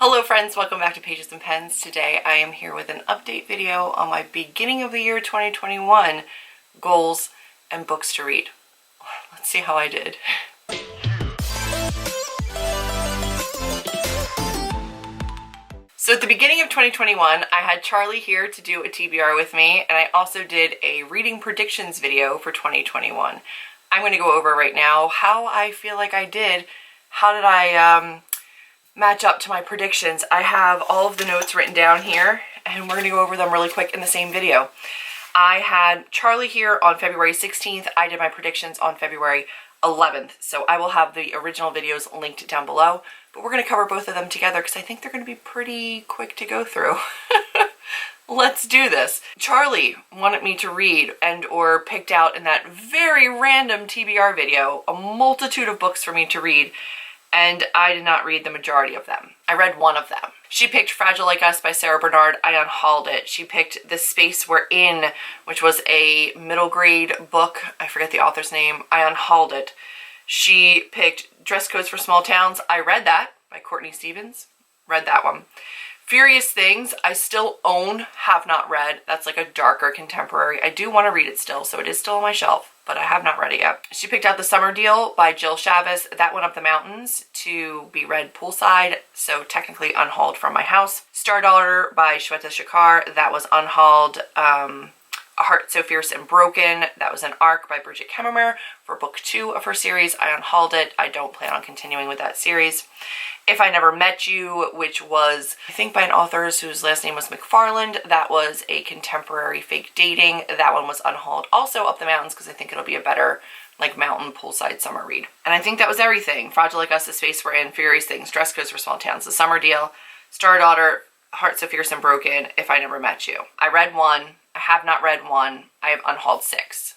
Hello friends, welcome back to Pages and Pens. Today I am here with an update video on my beginning of the year 2021 goals and books to read. Let's see how I did. So at the beginning of 2021, I had Charlie here to do a TBR with me, and I also did a reading predictions video for 2021. I'm going to go over right now how I feel like I did. How did I match up to my predictions? I have all of the notes written down here, and we're going to go over them really quick in the same video. I had Charlie here on February 16th. I did my predictions on February 11th. So I will have the original videos linked down below, but we're going to cover both of them together because I think they're going to be pretty quick to go through. Let's do this. Charlie wanted me to read or picked out in that very random TBR video a multitude of books for me to read, and I did not read the majority of them. I read one of them. She picked Fragile Like Us by Sarah Bernard. I unhauled it. She picked The Space We're In, which was a middle grade book. I forget the author's name. I unhauled it. She picked Dress Codes for Small Towns. I read that by Courtney Stevens. Read that one. Furious Things, I still own, have not read. That's like a darker contemporary. I do want to read it still, so it is still on my shelf, but I have not read it yet. She picked out The Summer Deal by Jill Chavez. That went up the mountains to be read poolside, so technically unhauled from my house. Star Daughter by Shweta Shakar. That was unhauled. A Heart So Fierce and Broken. That was an arc by Bridget Kemmermer for book 2 of her series. I unhauled it. I don't plan on continuing with that series. If I Never Met You, which was, I think, by an author whose last name was McFarland. That was a contemporary fake dating. That one was unhauled, also up the mountains, because I think it'll be a better, like, mountain poolside summer read. And I think that was everything. Fragile Like Us, The Space We're In, Furious Things, Dress Codes for Small Towns, The Summer Deal, Star Daughter, Heart So Fierce and Broken, If I Never Met You. I read one. I have not read one. I have unhauled 6.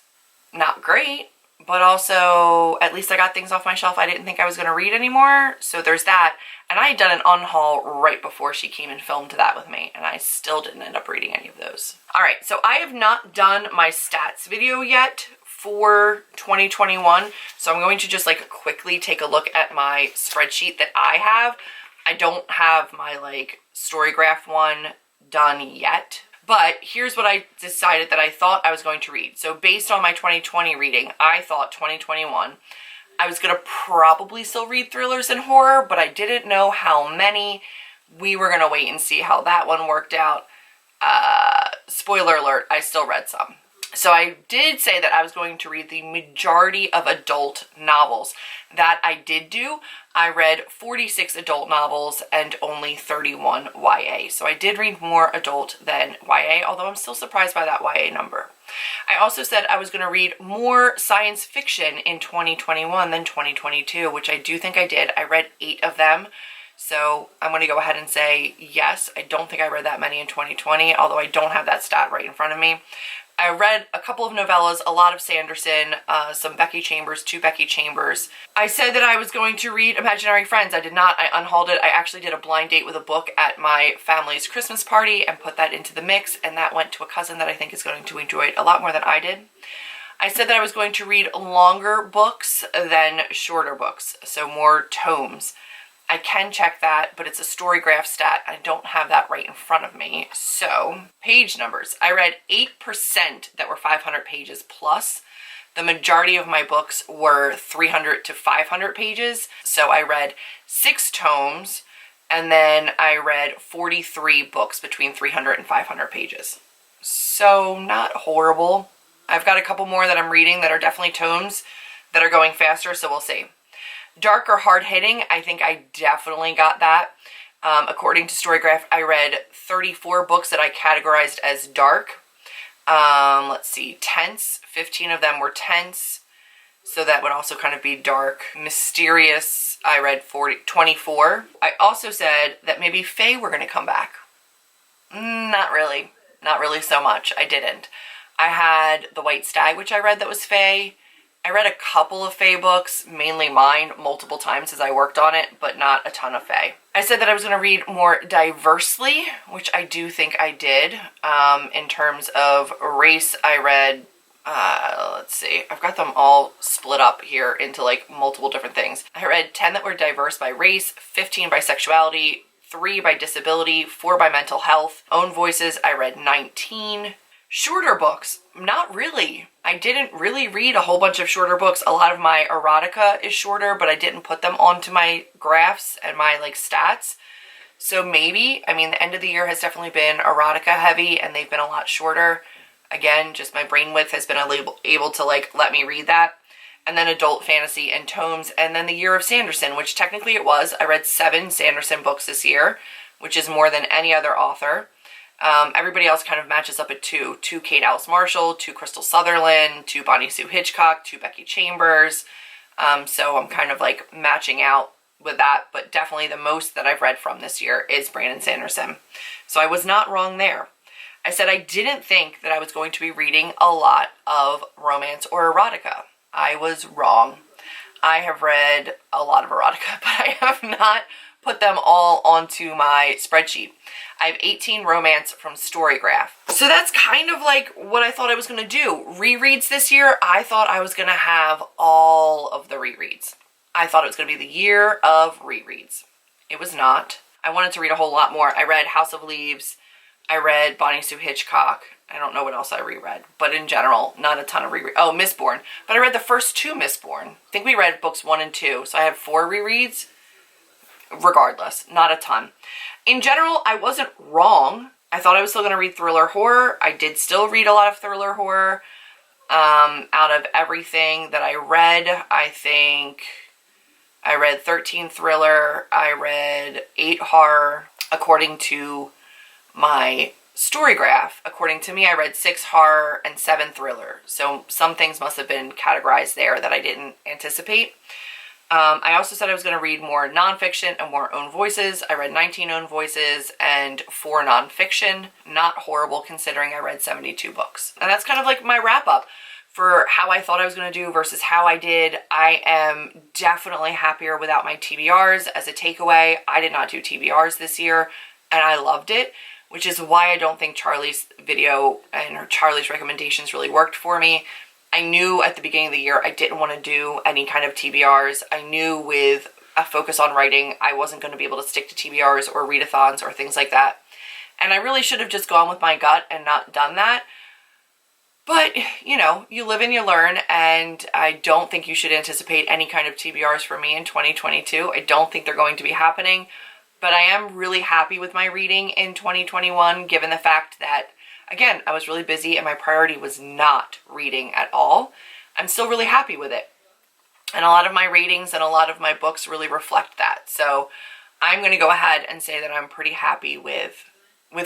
Not great, but also at least I got things off my shelf I didn't think I was going to read anymore. So there's that. And I had done an unhaul right before she came and filmed that with me, and I still didn't end up reading any of those. All right, so I have not done my stats video yet for 2021. So I'm going to just like quickly take a look at my spreadsheet that I have. I don't have my like StoryGraph one done yet. But here's what I decided that I thought I was going to read. So based on my 2020 reading, I thought 2021, I was going to probably still read thrillers and horror, but I didn't know how many. We were going to wait and see how that one worked out. Spoiler alert, I still read some. So I did say that I was going to read the majority of adult novels. That I did do. I read 46 adult novels and only 31 YA. So I did read more adult than YA, although I'm still surprised by that YA number. I also said I was going to read more science fiction in 2021 than 2022, which I do think I did. I read 8 of them. So I'm going to go ahead and say yes. I don't think I read that many in 2020, although I don't have that stat right in front of me. I read a couple of novellas, a lot of Sanderson, some Becky Chambers, 2 Becky Chambers. I said that I was going to read Imaginary Friends. I did not. I unhauled it. I actually did a blind date with a book at my family's Christmas party and put that into the mix, and that went to a cousin that I think is going to enjoy it a lot more than I did. I said that I was going to read longer books than shorter books, so more tomes. I can check that, but it's a StoryGraph stat. I don't have that right in front of me. So, page numbers. I read 8% that were 500 pages plus. The majority of my books were 300 to 500 pages. So I read 6 tomes, and then I read 43 books between 300 and 500 pages. So, not horrible. I've got a couple more that I'm reading that are definitely tomes that are going faster, so we'll see. Dark or hard-hitting, I think I definitely got that. According to StoryGraph, I read 34 books that I categorized as dark. Let's see, tense, 15 of them were tense, so that would also kind of be dark. Mysterious, I read 24. I also said that maybe Fae were going to come back. Not really so much. I didn't. I had The White Stag, which I read that was Fae. I read a couple of Fae books, mainly mine, multiple times as I worked on it, but not a ton of Fae. I said that I was going to read more diversely, which I do think I did. In terms of race, I read, let's see, I've got them all split up here into like multiple different things. I read 10 that were diverse by race, 15 by sexuality, 3 by disability, 4 by mental health. Own voices, I read 19. Shorter books, not really. I didn't really read a whole bunch of shorter books. A lot of my erotica is shorter, but I didn't put them onto my graphs and my like stats. So maybe, I mean, the end of the year has definitely been erotica heavy and they've been a lot shorter. Again, just my brain width has been able to like let me read that. And then adult fantasy and tomes. And then the year of Sanderson, which technically it was. I read 7 Sanderson books this year, which is more than any other author. Everybody else kind of matches up at 2. 2 Kate Alice Marshall, 2 Crystal Sutherland, 2 Bonnie Sue Hitchcock, 2 Becky Chambers. So I'm kind of like matching out with that, but definitely the most that I've read from this year is Brandon Sanderson. So I was not wrong there. I said I didn't think that I was going to be reading a lot of romance or erotica. I was wrong. I have read a lot of erotica, but I have not put them all onto my spreadsheet. I have 18 romance from StoryGraph. So that's kind of like what I thought I was going to do. Rereads this year, I thought I was going to have all of the rereads. I thought it was going to be the year of rereads. It was not. I wanted to read a whole lot more. I read House of Leaves. I read Bonnie Sue Hitchcock. I don't know what else I reread, but in general, not a ton of rereads. Oh, Mistborn. But I read the first 2 Mistborn. I think we read books 1 and 2, so I have 4 rereads. Regardless, not a ton. In general, I wasn't wrong. I thought I was still going to read thriller horror. I did still read a lot of thriller horror. Out of everything that I read, I think I read 13 thriller. I read 8 horror. According to my StoryGraph, according to me, I read 6 horror and 7 thriller. So some things must have been categorized there that I didn't anticipate. I also said I was going to read more nonfiction and more own voices. I read 19 own voices and 4 nonfiction. Not horrible considering I read 72 books. And that's kind of like my wrap up for how I thought I was going to do versus how I did. I am definitely happier without my TBRs. As a takeaway, I did not do TBRs this year and I loved it, which is why I don't think Charlie's video and Charlie's recommendations really worked for me. I knew at the beginning of the year I didn't want to do any kind of TBRs. I knew with a focus on writing, I wasn't going to be able to stick to TBRs or readathons or things like that. And I really should have just gone with my gut and not done that. But, you know, you live and you learn, and I don't think you should anticipate any kind of TBRs for me in 2022. I don't think they're going to be happening. But I am really happy with my reading in 2021, given the fact that, again, I was really busy and my priority was not reading at all. I'm still really happy with it. And a lot of my ratings and a lot of my books really reflect that. So I'm going to go ahead and say that I'm pretty happy with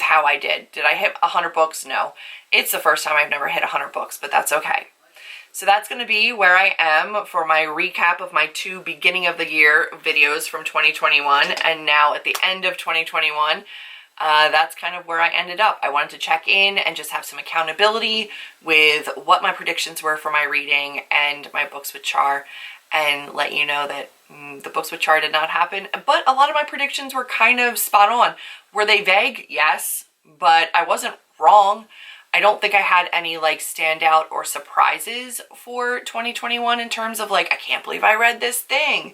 how I did. Did I hit 100 books? No. It's the first time I've never hit 100 books, but that's okay. So that's going to be where I am for my recap of my 2 beginning of the year videos from 2021. And now at the end of 2021, that's kind of where I ended up. I wanted to check in and just have some accountability with what my predictions were for my reading and my books with Char, and let you know that the books with Char did not happen. But a lot of my predictions were kind of spot on. Were they vague? Yes, but I wasn't wrong. I don't think I had any like standout or surprises for 2021 in terms of like, I can't believe I read this thing.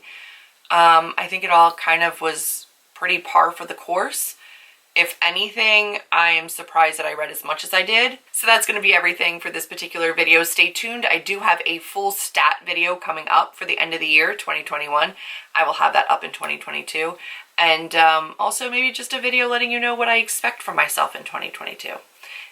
I think it all kind of was pretty par for the course. If anything, I am surprised that I read as much as I did. So that's going to be everything for this particular video. Stay tuned. I do have a full stat video coming up for the end of the year, 2021. I will have that up in 2022. And also maybe just a video letting you know what I expect from myself in 2022.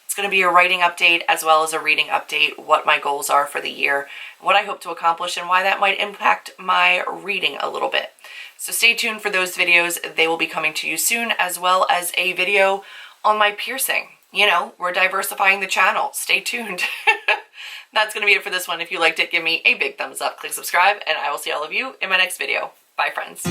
It's going to be a writing update as well as a reading update, what my goals are for the year, what I hope to accomplish, and why that might impact my reading a little bit. So stay tuned for those videos. They will be coming to you soon, as well as a video on my piercing. You know, we're diversifying the channel. Stay tuned. That's going to be it for this one. If you liked it, give me a big thumbs up, click subscribe, and I will see all of you in my next video. Bye, friends.